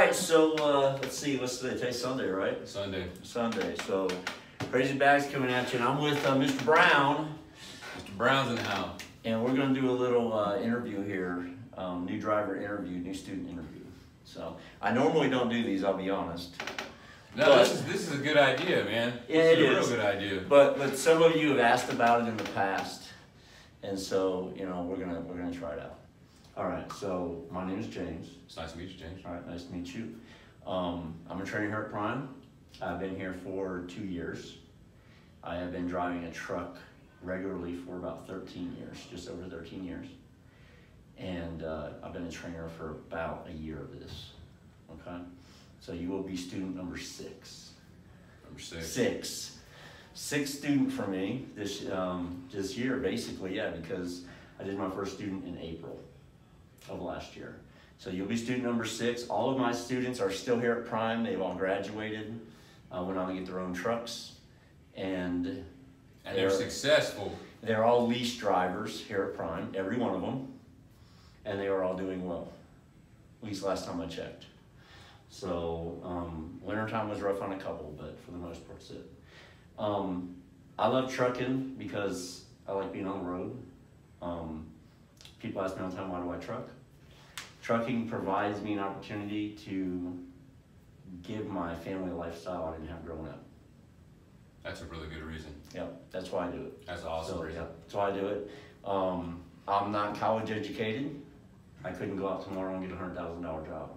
right, so let's see, what's today? Today's Sunday, right? Sunday. Sunday. So Crazy Bags coming at you, and I'm with Mr. Brown. Mr. Brown's in the house. And we're going to do a little interview here, new driver interview, new student interview. So I normally don't do these, I'll be honest. No, but, this is a good idea, man. Yeah, it is. A real good idea. But some of you have asked about it in the past, and so we're gonna try it out. All right. So my name is James. It's nice to meet you, James. All right, nice to meet you. I'm a trainer here at Prime. I've been here for 2 years. I have been driving a truck regularly for about 13 years, just over 13 years. And I've been a trainer for about a year of this, okay? So you will be student number 6. Number 6. 6. 6th student for me this year, basically, yeah, because I did my first student in April of last year. So you'll be student number 6. All of my students are still here at Prime. They've all graduated, went on to get their own trucks, and they're successful. They're all lease drivers here at Prime, every one of them, and they are all doing well, at least last time I checked. So wintertime was rough on a couple, but for the most part, that's it. I love trucking because I like being on the road. People ask me all the time, why do I truck? Trucking provides me an opportunity to give my family a lifestyle I didn't have growing up. That's a really good reason. Yep, that's why I do it. That's an awesome reason. Yeah, that's why I do it. I'm not college educated. I couldn't go out tomorrow and get a $100,000 job.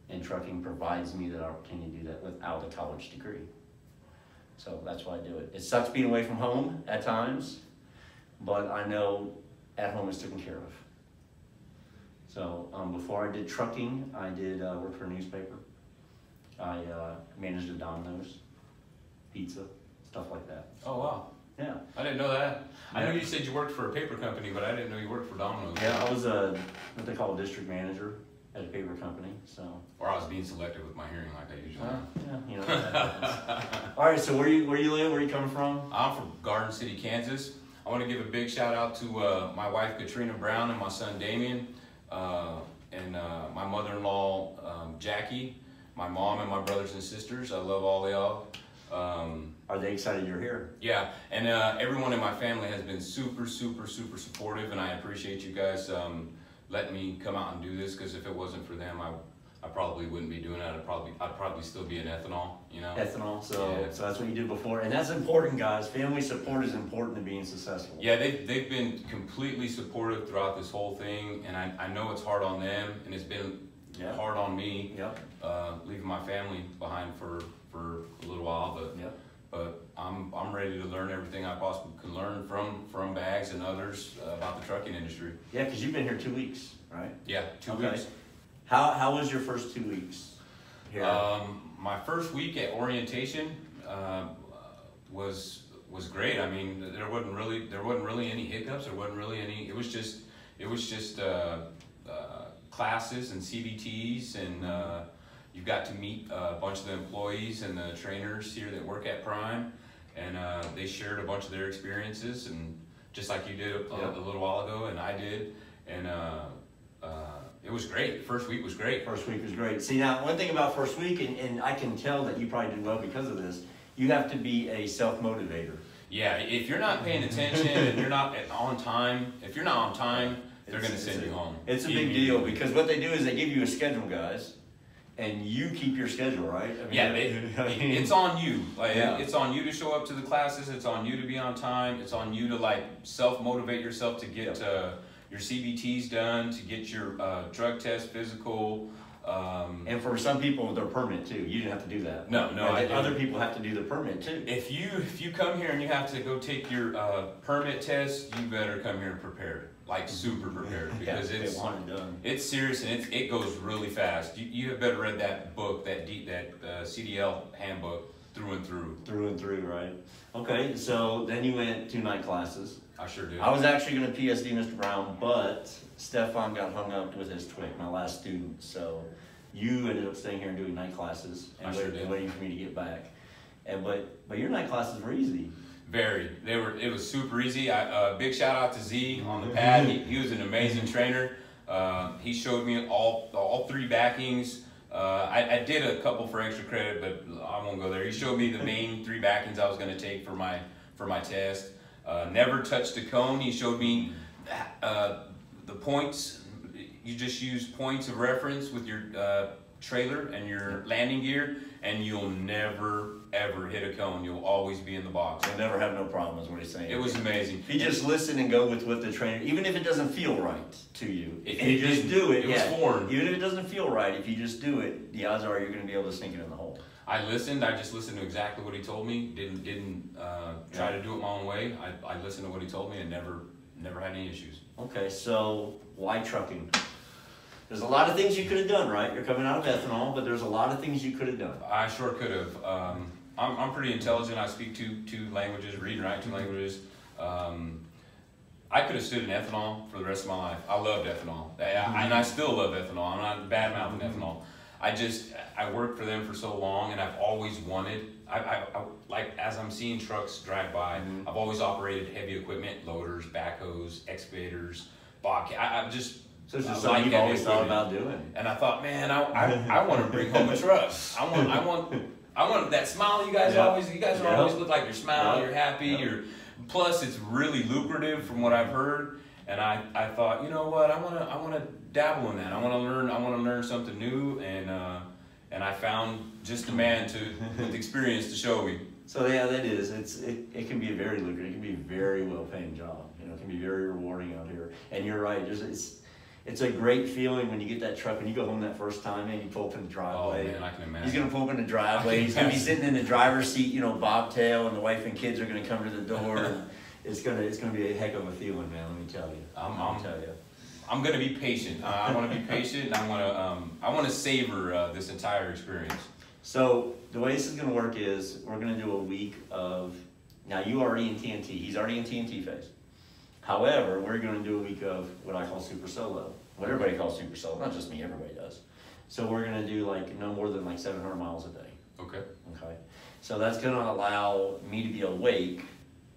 And trucking provides me that opportunity to do that without a college degree. So that's why I do it. It sucks being away from home at times, but I know at home is taken care of. So before I did trucking, I did work for a newspaper. I managed a Domino's, pizza, stuff like that. Oh, wow. Yeah. I didn't know that. Yeah. I know you said you worked for a paper company, but I didn't know you worked for Domino's. Yeah, I was what they call a district manager at a paper company, so. Or I was being selective with my hearing like I usually am. Yeah, that happens. All right, so where you live? Where you coming from? I'm from Garden City, Kansas. I want to give a big shout out to my wife Katrina Brown and my son Damien, and my mother-in-law Jackie, my mom and my brothers and sisters. I love all of y'all. Are they excited you're here? Yeah, and everyone in my family has been super supportive, and I appreciate you guys letting me come out and do this, because if it wasn't for them, I probably wouldn't be doing it. I'd probably still be in ethanol, you know. Ethanol, so yeah. So that's what you did before, and that's important, guys. Family support is important to being successful. Yeah, they've been completely supportive throughout this whole thing, and I know it's hard on them, and it's been hard on me. Yep. Leaving my family behind for a little while, but I'm ready to learn everything I possibly can learn from Bags and others about the trucking industry. Yeah, because you've been here 2 weeks, right? Yeah, 2 weeks. How was your first 2 weeks here? My first week at orientation was great. I mean, there wasn't really any hiccups. There wasn't really any. It was just classes and CBTs, and you got to meet a bunch of the employees and the trainers here that work at Prime, and they shared a bunch of their experiences, and just like you did a little while ago, and I did, and it was great. First week was great. First week was great. See, now, one thing about first week, and I can tell that you probably did well because of this, you have to be a self-motivator. Yeah, if you're not paying attention and you're not on time, they're going to send you home. It's a big deal, because what they do is they give you a schedule, guys, and you keep your schedule, right? I mean, it's on you. It's on you to show up to the classes. It's on you to be on time. It's on you to self-motivate yourself to get your CBTs done, to get your drug test, physical. And for some people, they're permanent too. You didn't have to do that. No, other people have to do the permit too. If you come here and you have to go take your permit test, you better come here prepared, super prepared, because it's serious, and it goes really fast. You have better read that book, that CDL handbook through and through. Through and through, right? Okay, so then you went to night classes. I sure did. I was actually going to PSD Mr. Brown, but Stefan got hung up with his twig, my last student. So you ended up staying here and doing night classes and waiting for me to get back. But your night classes were easy. Very. It was super easy. Big shout out to Z on the pad. He was an amazing trainer. He showed me all 3 backings, I did a couple for extra credit, but I won't go there. He showed me the main 3 backings I was going to take for my test. Never touched a cone. He showed me the points. You just use points of reference with your trailer and your landing gear, and you'll never ever hit a cone. You'll always be in the box. You'll never have no problem, is what he's saying. It was amazing. If you just listen and go with what the trainer, even if it doesn't feel right to you, if you It just didn't. do it, It was foreign. even if it doesn't feel right, if you just do it, the odds are you're going to be able to sink it in the hole. I listened. I just listened to exactly what he told me. Didn't try to do it my own way. I listened to what he told me and never had any issues. Okay, so why trucking? There's a lot of things you could have done, right? You're coming out of ethanol, but there's a lot of things you could have done. I sure could have. I'm pretty intelligent. I speak two languages, read and write 2 languages. I could have stood in ethanol for the rest of my life. I loved ethanol, and I still love ethanol. I'm not bad mouthing ethanol. I worked for them for so long, and I've always wanted. I like, as I'm seeing trucks drive by, I've always operated heavy equipment, loaders, backhoes, excavators, bobcat. I'm just. So it's just I like something you've heavy always thought equipment. about doing. And I thought, man, I want to bring home a truck. I want that smile you guys always. You guys always look like you're smiling, you're happy. Plus it's really lucrative from what I've heard. And I thought, you know what, I want to dabble in that. I want to learn something new. And I found just a man with experience to show me. So yeah, that is. It can be a very lucrative. It can be a very well paying job. You know, it can be very rewarding out here. And you're right. It's a great feeling when you get that truck and you go home that first time and you pull up in the driveway. Oh man, I can imagine. He's gonna pull up in the driveway. He's gonna be sitting in the driver's seat, you know, bobtail, and the wife and kids are gonna come to the door. And it's gonna be a heck of a feeling, man. Let me tell you. I'm gonna be patient. I want to be patient, and I want to savor this entire experience. So the way this is gonna work is we're gonna do a week of. Now you already in TNT. He's already in TNT phase. However, we're going to do a week of what I call super solo. What everybody calls super solo, not just me, everybody does. So we're going to do like no more than like 700 miles a day. Okay. Okay. So that's going to allow me to be awake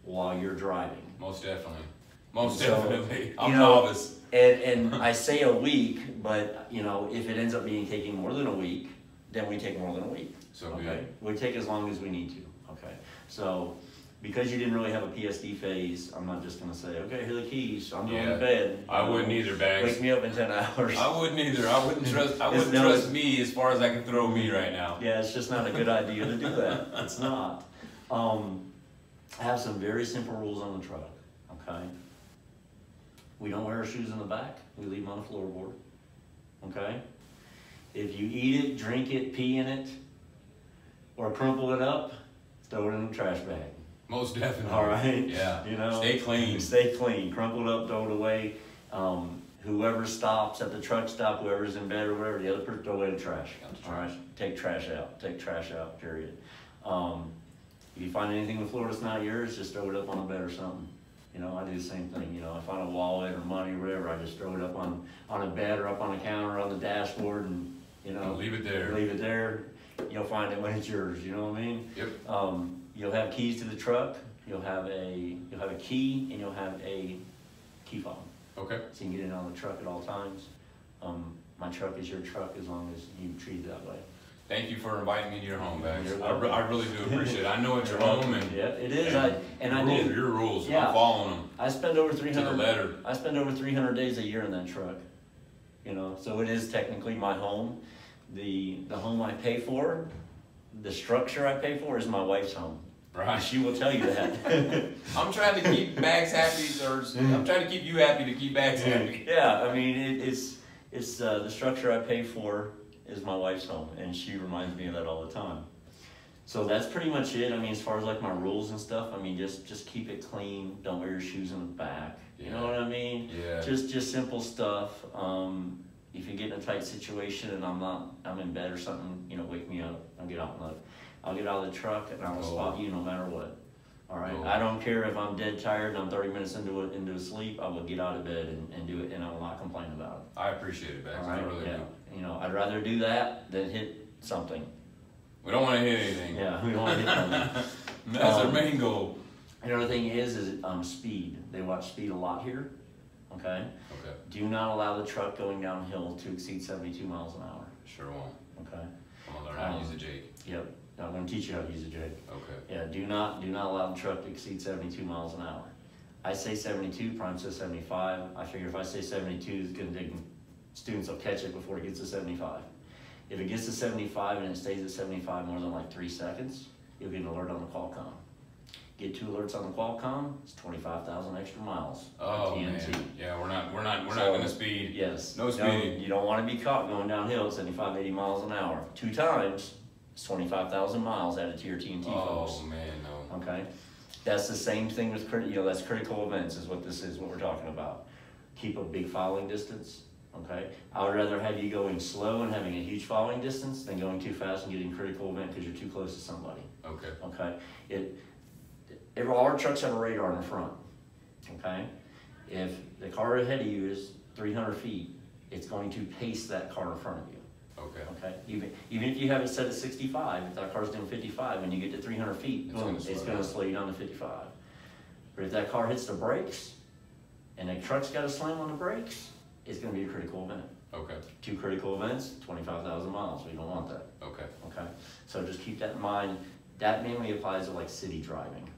while you're driving. Most definitely. Most definitely. I'm you know, novice. And I say a week, but you know, if it ends up taking more than a week, then we take more than a week. So okay. good. We take as long as we need to. Okay. So. Because you didn't really have a PSD phase, I'm not just going to say, okay, here are the keys, I'm going to bed. I wouldn't either, Bags. Wake me up in 10 hours. I wouldn't either. I wouldn't trust me as far as I can throw me right now. Yeah, it's just not a good idea to do that. It's not. I have some very simple rules on the truck, okay? We don't wear our shoes in the back. We leave them on the floorboard, okay? If you eat it, drink it, pee in it, or crumple it up, throw it in the trash bag. Most definitely. All right. Yeah. You know. Stay clean. Stay clean. Crumple it up, throw it away. Whoever stops at the truck stop, whoever's in bed or whatever, the other person throw away the trash. All right. Take trash out. Take trash out. Period. If you find anything on the floor that's not yours, just throw it up on a bed or something. You know, I do the same thing. You know, I find a wallet or money or whatever, I just throw it up on a bed or up on a counter or on the dashboard, and you know, leave it there. Leave it there. You'll find it when it's yours. You know what I mean? Yep. You'll have keys to the truck. You'll have a key, and you'll have a key fob. Okay. So you can get in and out of the truck at all times. My truck is your truck as long as you treat it that way. Thank you for inviting me to your home, Bags. You're I really do appreciate it. I know it's your home, and yeah, it is. I rules do. Your rules. Yeah. I'm following them. I spend over 300 to the letter. I spend over 300 days a year in that truck. You know, so it is technically my home. The home I pay for, the structure I pay for, is my wife's home. Right. She will tell you that. I'm trying to keep Bags happy, or I'm trying to keep you happy to keep Bags happy. Yeah, I mean, it's the structure I pay for is my wife's home, and she reminds me of that all the time. So that's pretty much it. I mean, as far as like my rules and stuff, I mean, just keep it clean. Don't wear your shoes in the back. You know what I mean? Yeah. Just simple stuff. If you get in a tight situation and I'm in bed or something, you know, wake me up. I'll get out of the truck and I will spot you no matter what. All right. I don't care if I'm dead tired and I'm 30 minutes into sleep. I will get out of bed and do it, and I will not complain about it. I appreciate it, Bags. Right? I really do. You know, I'd rather do that than hit something. We don't want to hit anything. Yeah, we don't want to hit something. That's our main goal. Another thing is speed. They watch speed a lot here. Okay. Okay. Do not allow the truck going downhill to exceed 72 miles an hour. Sure won't. okay? I'm gonna learn how to use a Jake. Yep, I'm gonna teach you how to use a jig. Okay. Yeah, do not allow the truck to exceed 72 miles an hour. I say 72, Prime says 75. I figure if I say 72, students will catch it before it gets to 75. If it gets to 75 and it stays at 75 more than like 3 seconds, you'll get an alert on the Qualcomm. Get 2 alerts on the Qualcomm, it's 25,000 extra miles. Oh TNT. man, yeah, we're not So, gonna speed. Yes. No speeding. You don't want to be caught going downhill at 75, 80 miles an hour. 2 times, it's 25,000 miles added to your TNT, folks. Oh man, no. Okay, that's the same thing with that's critical events is what this is, what we're talking about. Keep a big following distance. Okay, I would rather have you going slow and having a huge following distance than going too fast and getting critical event because you're too close to somebody. Okay. Okay, all our trucks have a radar in the front. Okay, if the car ahead of you is 300 feet, it's going to pace that car in front of you. Okay. Okay, even if you have it set at 65, if that car's doing 55, when you get to 300 feet, boom, it's gonna slow you down to 55. But if that car hits the brakes, and the truck's got to slam on the brakes, it's gonna be a critical event. Okay. 2 critical events, 25,000 miles, we don't want that. Okay. Okay, so just keep that in mind. That mainly applies to like city driving.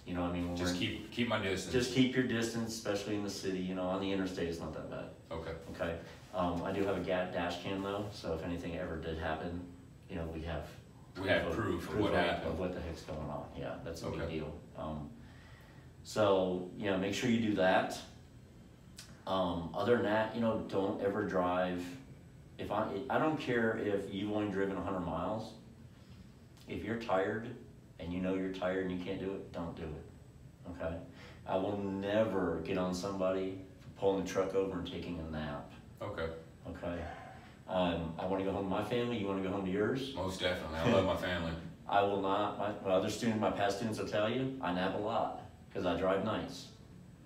You know what I mean? When Just keep my distance. just keep your distance, especially in the city. You know, on the interstate, it's not that bad. Okay. Okay, I do have a dash cam though, so if anything ever did happen, you know, we have proof of what happened. of what the heck's going on. Yeah, that's a big Okay. deal. So you know, make sure you do that. Other than that, you know, don't ever drive. I don't care if you've only driven 100 miles. If you're tired and you know you're tired and you can't do it, don't do it. Okay, I will never get on somebody for pulling the truck over and taking a nap. Okay. Okay. I want to go home to my family. You want to go home to yours? Most definitely. I love my family. I will not. My past students will tell you, I nap a lot because I drive nights.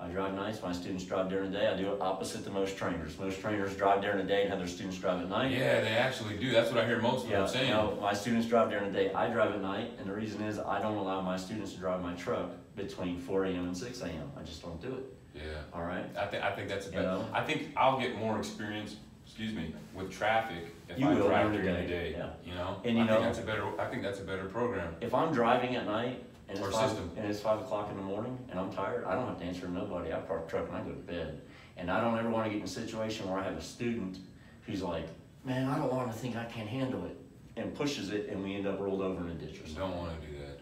I drive nights. My students drive during the day. I do it opposite to most trainers. Most trainers drive during the day and have their students drive at night. Yeah, they actually do. That's what I hear most of them saying. You know, my students drive during the day. I drive at night, and the reason is I don't allow my students to drive my truck between 4 a.m. and 6 a.m. I just don't do it. Yeah. All right. I think that's a You better. know? I think I'll get more experience. Excuse me, with traffic if You I will drive during during the the day, day. yeah. You know. And you I know- think that's a better program. If I'm driving at night and Or it's, 5, system. and it's 5 o'clock in the morning and I'm tired, I don't have to answer to nobody. I park the truck and I go to bed. And I don't ever want to get in a situation where I have a student who's like, man, I don't want to think I can't handle it, and pushes it, and we end up rolled over in a ditch or You something. don't want to do that.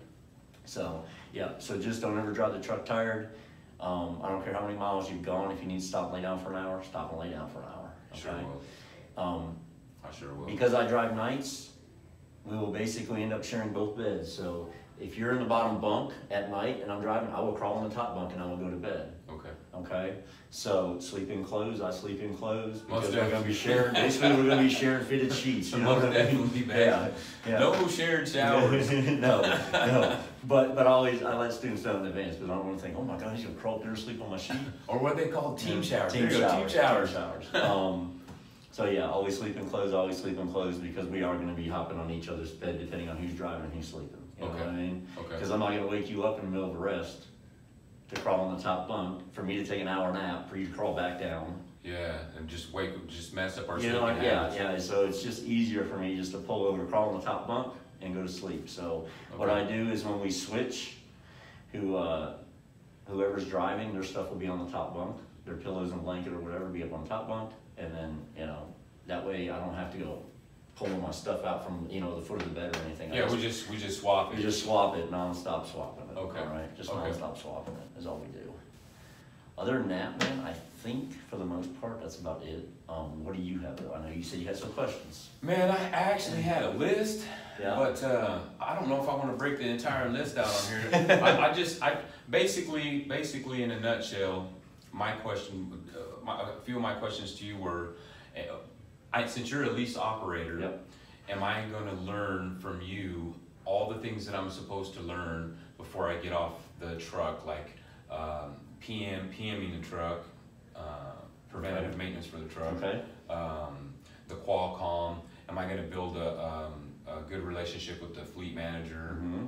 So, yeah, so just don't ever drive the truck tired. I don't care how many miles you've gone. If you need to stop and lay down for an hour, stop and lay down for an hour. Sure Okay? will. I sure will. Because I drive nights, we will basically end up sharing both beds. So if you're in the bottom bunk at night and I'm driving, I will crawl in the top bunk and I will go to bed. Okay. Okay? So sleep in clothes, I sleep in clothes because Most we're gonna definitely. be sharing. Basically, we're gonna be sharing fitted sheets. You know Most what I mean? definitely, baby. Yeah. No shared showers. no. But I let students know in advance because I don't want to think, oh my God, he's gonna crawl up there and sleep on my sheet. Or what they call team showers. Team There you go, showers. Team showers. Team showers. So yeah, always sleep in clothes, always sleep in clothes because we are going to be hopping on each other's bed depending on who's driving and who's sleeping. You know Okay. what I mean? Okay. Because I'm not going to wake you up in the middle of a rest to crawl on the top bunk for me to take an hour nap for you to crawl back down. Yeah, and just mess up our You sleeping know, habits. yeah. So it's just easier for me just to pull over, crawl on the top bunk, and go to sleep. So what I Okay. do is when we switch, whoever's driving, their stuff will be on the top bunk. Their pillows and blanket or whatever will be up on the top bunk, and then that way I don't have to go pulling my stuff out from the foot of the bed or anything. Yeah, we just swap we it. just swap it, non-stop swapping it. Okay. All right, just Okay. non-stop swapping it is all we do. Other than that, man, I think for the most part that's about it. What do you have though? I know you said you had some questions. Man, I actually had a list, Yeah. but I don't know if I want to break the entire list out on here. I basically in a nutshell, my question, a few of my questions to you were, since you're a lease operator, Yep. am I going to learn from you all the things that I'm supposed to learn before I get off the truck, like PMing the truck, preventative maintenance for the truck, Okay. the Qualcomm? Am I going to build a good relationship with the fleet manager? Mm-hmm.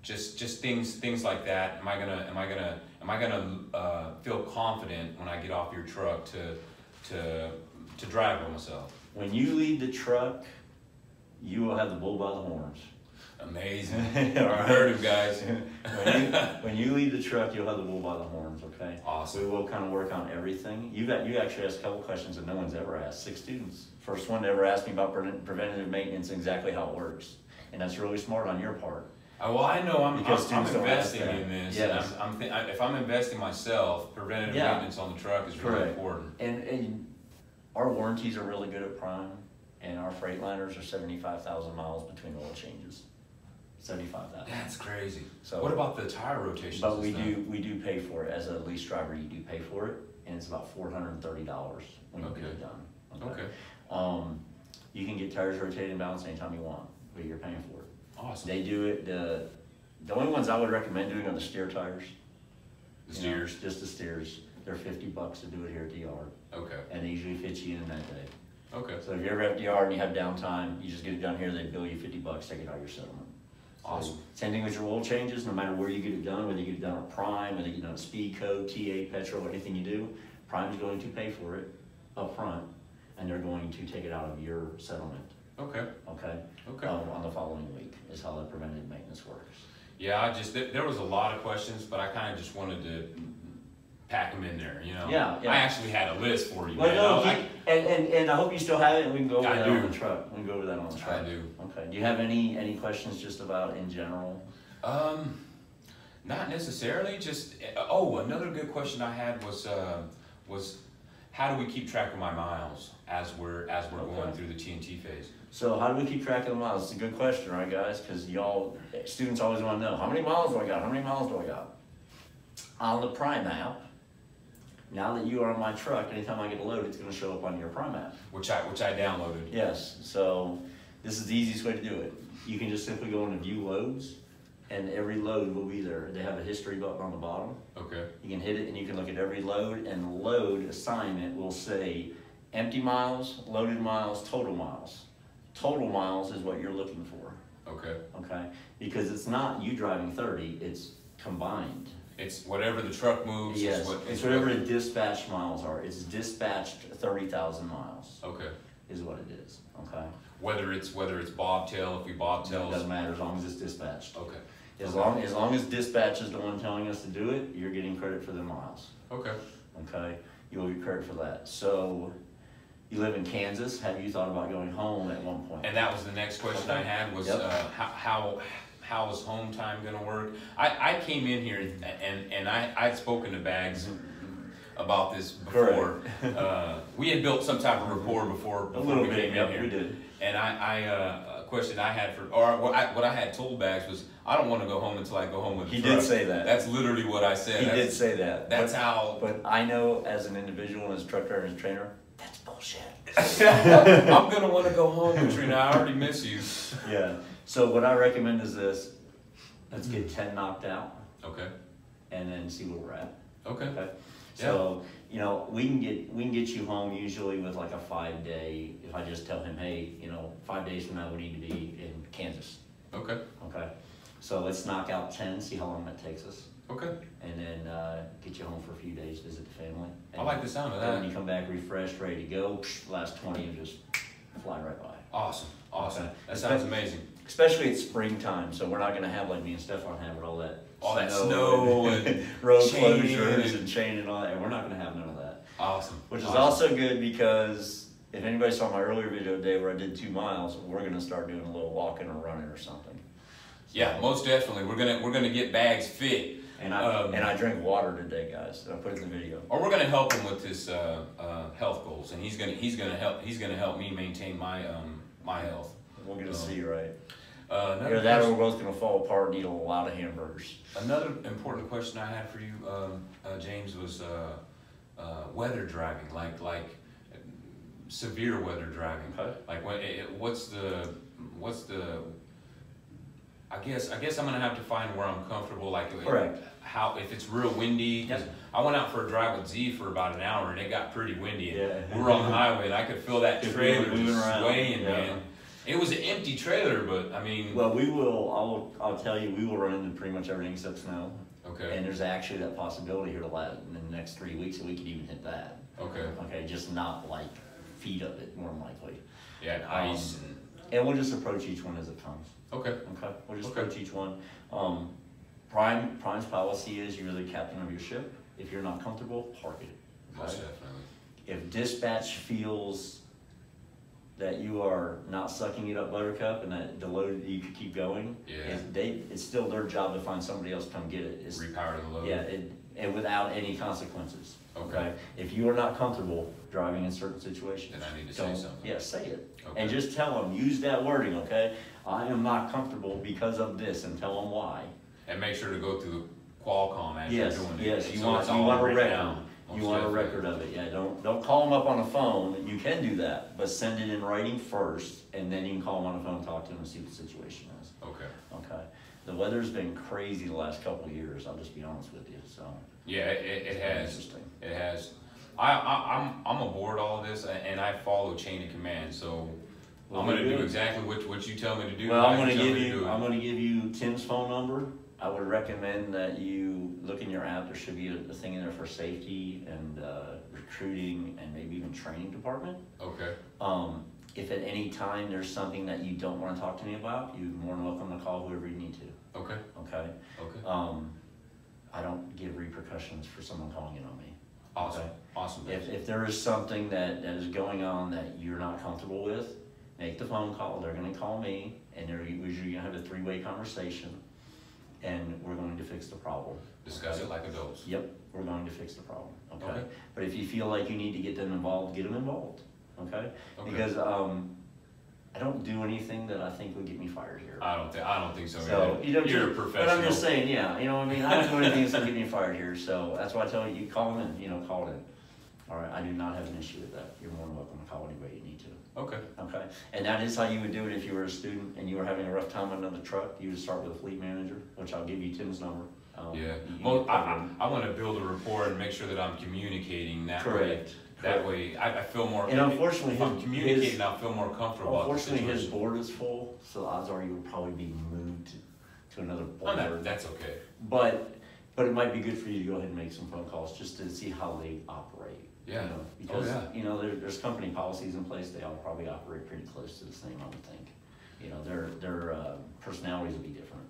Just things like that. Am I gonna feel confident when I get off your truck to to drive by myself. When you lead the truck, you will have the bull by the horns. Amazing. All You right. heard him, guys. when you lead the truck, you'll have the bull by the horns, okay? Awesome. We will kind of work on everything. You actually asked a couple questions that no one's ever asked. 6 students. First one to ever ask me about preventative maintenance and exactly how it works. And that's really smart on your part. Well, I know I'm Because students don't ask investing that. in this. Yes. And if I'm investing myself, preventative Yeah. maintenance on the truck is really Correct. important. And our warranties are really good at Prime, and our Freightliners are 75,000 miles between oil changes. 75,000. That's crazy. So- what about the tire rotations? But and we stuff? do pay for it. As a lease driver, you do pay for it, and it's about $430 when you get Okay. it done. Okay. You can get tires rotated and balanced anytime you want, but you're paying for it. Awesome. They do it, the only ones I would recommend doing are the steer tires. The You know, steers. just the steers. They're $50 to do it here at the yard, Okay. and they usually fit you in that day. Okay. So if you're ever at the yard and you have downtime, you just get it done here, they bill you $50, take it out of your settlement. So, Awesome. same thing with your oil changes, no matter where you get it done, whether you get it done at Prime, whether you get it done at Speed Code, TA, Petrol, anything you do, Prime's going to pay for it up front, and they're going to take it out of your settlement, Okay. okay? Okay. On the following week is how the preventative maintenance works. Yeah, there was a lot of questions, but I kind of just wanted to pack them in there, you know? Yeah, yeah. I actually had a list for you, Well, man. no, I- and I hope you still have it, and we can go over I that do. on the truck. We can go over that on the truck. I do. Okay, do you have any questions just about in general? Not necessarily, just, another good question I had was how do we keep track of my miles as we're going Okay. through the TNT phase? So how do we keep track of the miles? It's a good question, right, guys? Because students always want to know, how many miles do I got? How many miles do I got? On the Prime app, now that you are on my truck, anytime I get a load, it's going to show up on your Prime app. Which I downloaded. Yes, so this is the easiest way to do it. You can just simply go into view loads, and every load will be there. They have a history button on the bottom. Okay. You can hit it and you can look at every load, and the load assignment will say empty miles, loaded miles, total miles. Total miles is what you're looking for, Okay. okay? Because it's not you driving 30, it's combined. It's whatever the truck moves. Yes, Is what, it's whatever the dispatched miles are. It's dispatched 30,000 miles Okay. is what it is, okay? Whether it's bobtail, if we It bobtails. doesn't matter as long as it's dispatched. Okay. As long as dispatch is the one telling us to do it, you're getting credit for the miles, Okay. okay? You will get credit for that. So, you live in Kansas, have you thought about going home at one point? And that was the next question I had was Yep. how is home time gonna work? I came in here and I'd spoken to Bags about this before. We had built some type of rapport before A little we bit, came yep, in here. we did. And a question I had what I had told Bags was I don't want to go home until I go home with the He truck. did say that. That's literally what I said. He That's- did say that. That's but, how. But I know as an individual and as a truck driver and as a trainer, that's bullshit. I'm gonna want to go home, Katrina. I already miss you. Yeah. So what I recommend is this. Let's get 10 knocked out Okay. and then see where we're at. Okay. Okay. So, we can get you home usually with like a 5-day, if I just tell him, hey, 5 days from now we need to be in Kansas. Okay. Okay. So let's knock out 10, see how long that takes us. Okay. And then get you home for a few days, visit the family. I like the sound of And when that. you come back refreshed, ready to go, the last 20 will just fly right by. Awesome. Awesome. Okay. That sounds amazing. Especially it's springtime, so we're not gonna have like me and Stefan have with all that Snow and road chain closures and- and chain and all that. And we're not gonna have none of that. Awesome. Which is Awesome. also good because if anybody saw my earlier video today where I did 2 miles, we're gonna start doing a little walking or running or something. Yeah, most definitely. We're gonna get Bags fit. And I drink water today, guys. I put it in the video. Or we're gonna help him with his health goals, and he's gonna help me maintain my my health. We're gonna see, right? Another Either that or question- we're both gonna fall apart and eat a lot of hamburgers. Another important question I had for you, James, was weather driving, like severe weather driving. Okay. Like what's the I guess I'm gonna have to find where I'm comfortable. Like Correct. How if it's real windy. 'Cause I went out for a drive with Z for about an hour and it got pretty windy. And Yeah. we were on the highway and I could feel that Could trailer feel it moving just around. swaying, Yeah. man. It was an empty trailer, but I mean. Well, I'll tell you, we will run into pretty much everything except snow. Okay. And there's actually that possibility here in the next 3 weeks that we could even hit that. Okay. Okay, just not like feet of it, more than likely. Yeah, and ice and, And we'll just approach each one as it comes. okay, Okay, we'll just Okay. approach each one. Prime's policy is you're the captain of your ship. If you're not comfortable, park it. most Okay? definitely. If dispatch feels that you are not sucking it up, Buttercup, and that the load you could keep going, Yeah. it's still their job to find somebody else to come get it. It's, Repower the load. yeah, and without any consequences. Okay. If you are not comfortable driving in certain situations, Then I need to say don't- something. Yeah, say it. Okay. And just tell them, use that wording, okay? I am not comfortable because of this, and tell them why. And make sure to go through Qualcomm as Yes, you're doing it. yes, you So want, it's you all want a written record. down, You most want a definitely. record of it, yeah, don't call them up on the phone, you can do that, but send it in writing first, and then you can call them on the phone, talk to them, and see what the situation is, Okay. okay? The weather's been crazy the last couple of years, I'll just be honest with you, so. Yeah, it has. Interesting. It has. I'm aboard all of this, and I follow chain of command. So Well, I'm gonna good. do exactly what you tell me to do. Well, I'm how gonna tell give me to do you, it. I'm gonna give you Tim's phone number. I would recommend that you look in your app, there should be a thing in there for safety and, recruiting and maybe even training department. Okay. If at any time there's something that you don't wanna talk to me about, you're more than welcome to call whoever you need to, Okay. okay? Okay. I don't give repercussions for someone calling in on me. Awesome. Okay. Awesome. If there is something that is going on that you're not comfortable with, make the phone call, they're gonna call me, and they're usually gonna have a three-way conversation, and we're going to fix the problem. Discuss it like adults. Yep, we're going to fix the problem, okay? Okay. But if you feel like you need to get them involved, get them involved, okay? Okay. Because, I don't do anything that I think would get me fired here. I don't think so. So, either. you know, You're a but professional. I'm just saying, yeah, you know what I mean, I don't do anything that's gonna get me fired here, so that's why I tell you, you call them in, you know, call it in. All right, I do not have an issue with that, you're more than welcome to call anybody you need to, Okay. okay? And that is how you would do it if you were a student and you were having a rough time on another truck, you would start with a fleet manager, which I'll give you Tim's number. Yeah. You Well, can cover him. I want to build a rapport and make sure that I'm communicating that way. Correct. That way, I feel more. And unfortunately, if I'm his- communicating, I'll feel more comfortable. about the Unfortunately, his situation. board is full, so the odds are you would probably be moved to another Oh, board. that's okay. But it might be good for you to go ahead and make some phone calls just to see how they operate. Yeah. You know, because, yeah. you know, there's company policies in place, they all probably operate pretty close to the same, I would think. You know, their personalities would be different.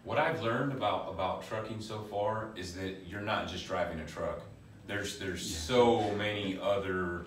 What I've learned about trucking so far is that you're not just driving a truck. There's so many other,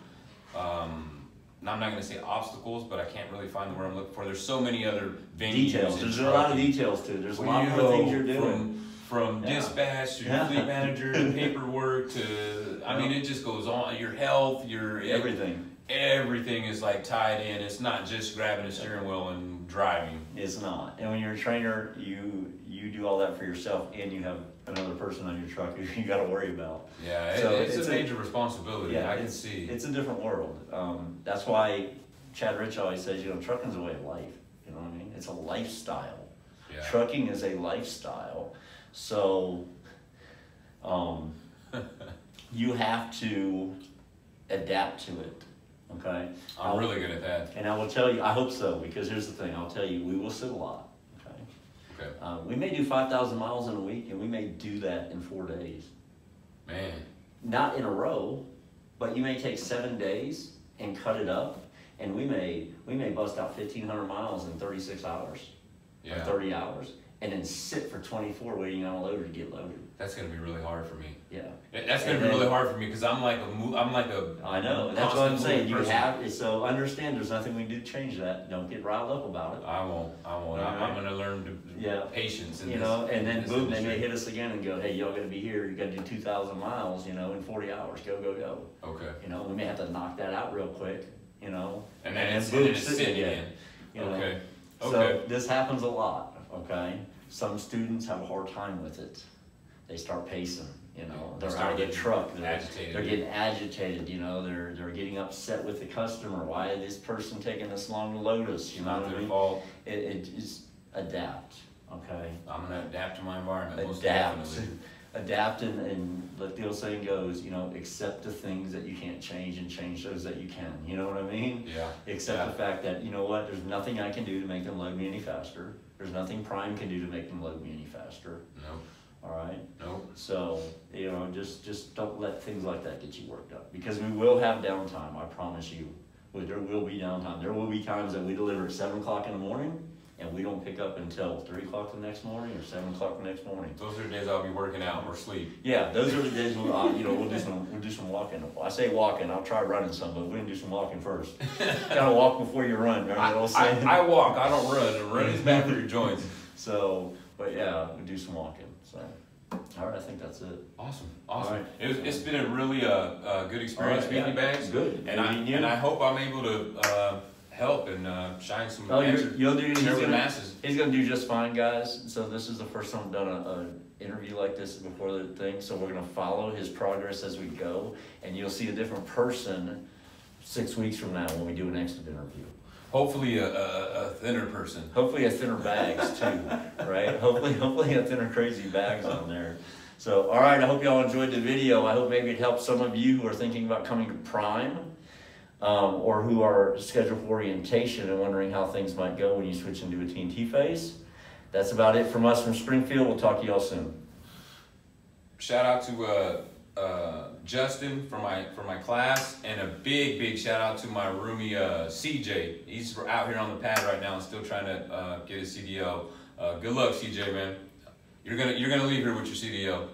and I'm not gonna say obstacles, but I can't really find the word I'm looking for. There's so many other venues. Details, in there's a lot of trucking. details to it, there's a Where lot you more go things you're doing. From Yeah. dispatch to Yeah. fleet manager to paperwork to, I mean, it just goes on. Your health, Everything, everything is like tied in. It's not just grabbing a steering wheel and driving. it's not. And when you're a trainer, you do all that for yourself and you have another person on your truck who you gotta worry about. Yeah, So it's it's a a- major responsibility. Yeah, I can see. It's a different world. That's why Chad Rich always says, you know, trucking's a way of life. You know what I mean? It's a lifestyle. Yeah. Trucking is a lifestyle. So, you have to adapt to it. Okay? I'm really good at that. And I will tell you, I hope so, because here's the thing, I'll tell you, we will sit a lot. Okay? Okay. We may do 5,000 miles in a week, and we may do that in 4 days. Man. Not in a row, but you may take 7 days and cut it up, and we may bust out 1,500 miles in 36 hours, or Yeah. 30 hours, and then sit for 24 waiting on a loader to get loaded. That's gonna be really hard for me. Yeah, That's gonna And be then- really hard for me because I'm like a. I know. That's what I'm constant saying. You person. have so understand. There's nothing we can do to change that. Don't get riled up about it. I won't. I'm Alright. gonna learn to Yeah. patience. In You this, know, and in then this boom, they industry. may hit us again and go, "Hey, y'all got to be here. You got to do 2,000 miles. You know, in 40 hours. Go, go, go." Okay. You know, we may have to knock that out real quick. You know, And then it's boom, sitting sitting again. You know? Okay. So Okay. this happens a lot, okay? Some students have a hard time with it. They start pacing, you know, They they're start out of the getting truck, they're agitated. getting agitated, you know, they're getting upset with the customer. Why is this person taking this long to load us, you know Not what I their mean? fault. It is adapt, okay? I'm gonna adapt to my environment. Most Adapt, definitely. adapt and like the old saying goes, you know, accept the things that you can't change and change those that you can, you know what I mean? Yeah. Accept Yeah. the fact that, you know what, there's nothing I can do to make them load me any faster. There's nothing Prime can do to make them load me any faster, No. all right? No. So, you know, just don't let things like that get you worked up. Because we will have downtime, I promise you. Well, there will be downtime. There will be times that we deliver at 7 o'clock in the morning, and we don't pick up until 3 o'clock the next morning or 7 o'clock the next morning. Those are the days I'll be working out or sleep. Yeah, those are the days we'll, we'll do some walking. I say walking, I'll try running some, but we're gonna do some walking first. Gotta walk before you run, remember that old saying? I walk, I don't run, and running is bad for your joints. So, but yeah, we do some walking, so. All right, I think that's it. Awesome. All right. It's been a really good experience All right, meeting you, Bags. Good. And I hope I'm able to help and shine some Oh, answers. you'll do. Share with the masses. He's gonna do just fine, guys. So this is the first time I've done an interview like this before the thing. So we're gonna follow his progress as we go, and you'll see a different person 6 weeks from now when we do an exit interview. Hopefully a thinner person. Hopefully a thinner Bags too, right? Hopefully a thinner crazy Bags on there. So, all right, I hope y'all enjoyed the video. I hope maybe it helps some of you who are thinking about coming to Prime, or who are scheduled for orientation and wondering how things might go when you switch into a TNT phase. That's about it from us from Springfield. We'll talk to y'all soon. Shout out to Justin from my class, and a big shout out to my roomie CJ. He's out here on the pad right now and still trying to get his CDL. Good luck, CJ, man. You're gonna leave here with your CDL.